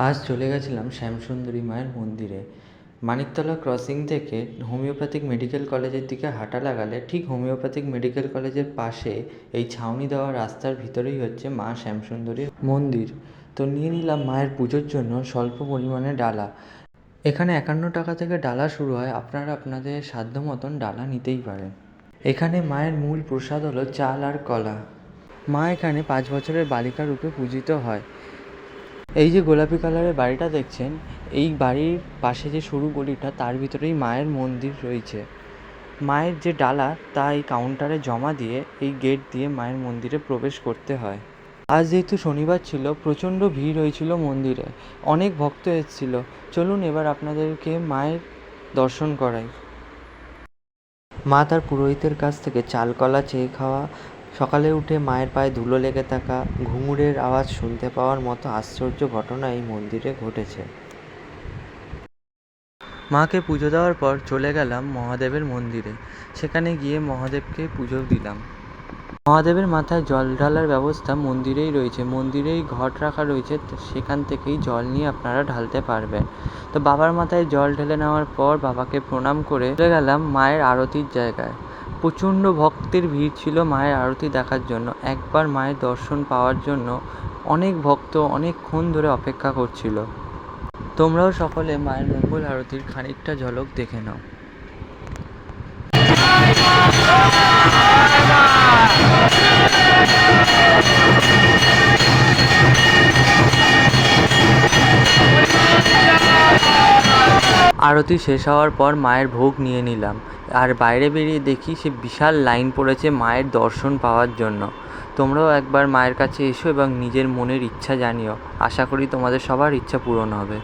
আজ চলে গেছিলাম শ্যামসুন্দরী মায়ের মন্দিরে। মানিকতলা ক্রসিং থেকে হোমিওপ্যাথিক মেডিকেল কলেজের দিকে হাঁটা লাগালে ঠিক হোমিওপ্যাথিক মেডিকেল কলেজের পাশে এই ছাউনি দেওয়া রাস্তার ভিতরেই হচ্ছে মা শ্যামসুন্দরীর মন্দির। তো নিয়ে নিলাম মায়ের পুজোর জন্য স্বল্প পরিমাণে ডালা। এখানে 51 টাকা থেকে ডালা শুরু হয়, আপনারা আপনাদের সাধ্য মতন ডালা নিতেই পারেন। এখানে মায়ের মূল প্রসাদ হলো চাল আর কলা। মা এখানে 5 বছরের বালিকা রূপে পূজিত হয়। এই যে গোলাপি কালারের বাড়িটা দেখছেন, এই বাড়ির পাশে যে সরু গলিটা, তার ভিতরেই মায়ের মন্দির রয়েছে। মায়ের যে ডালা তা এই কাউন্টারে জমা দিয়ে এই গেট দিয়ে মায়ের মন্দিরে প্রবেশ করতে হয়। আজ যেহেতু শনিবার ছিল, প্রচণ্ড ভিড় হয়েছিল মন্দিরে, অনেক ভক্ত এসেছিল। চলুন এবার আপনাদেরকে মায়ের দর্শন করাই। মা তার পুরোহিতের কাছ থেকে চাল কলা চেয়ে খাওয়া, সকালে উঠে মায়ের পায়ে ধুলো লেগে থাকা, ঘুঙুরের আওয়াজ শুনতে পাওয়ার মতো আশ্চর্য ঘটনা এই মন্দিরে ঘটেছে। মাকে পুজো দেওয়ার পর চলে গেলাম মহাদেবের মন্দিরে। সেখানে গিয়ে মহাদেবকে পুজো দিলাম। মহাদেবের মাথায় জল ঢালার ব্যবস্থা মন্দিরেই রয়েছে, মন্দিরেই ঘট রাখা রয়েছে, সেখান থেকেই জল নিয়ে আপনারা ঢালতে পারবেন। তো বাবার মাথায় জল ঢেলে নেওয়ার পর বাবাকে প্রণাম করে চলে গেলাম মায়ের আরতির জায়গায়। প্রচণ্ড ভক্তের ভিড় ছিল মায়ের আরতি দেখার জন্য। একবার মায়ের দর্শন পাওয়ার জন্য অনেক ভক্ত অনেকক্ষণ ধরে অপেক্ষা করছিল। তোমরাও সকলে মায়ের মঙ্গল আরতির খানিকটা ঝলক দেখে নাও। আরতি শেষ হওয়ার পর মায়ের ভোগ নিয়ে নিলাম, আর বাইরে বেরিয়ে দেখি সে বিশাল লাইন পড়েছে মায়ের দর্শন পাওয়ার জন্য। তোমরাও একবার মায়ের কাছে এসো এবং নিজের মনের ইচ্ছা জানিও। আশা করি তোমাদের সবার ইচ্ছা পূরণ হবে।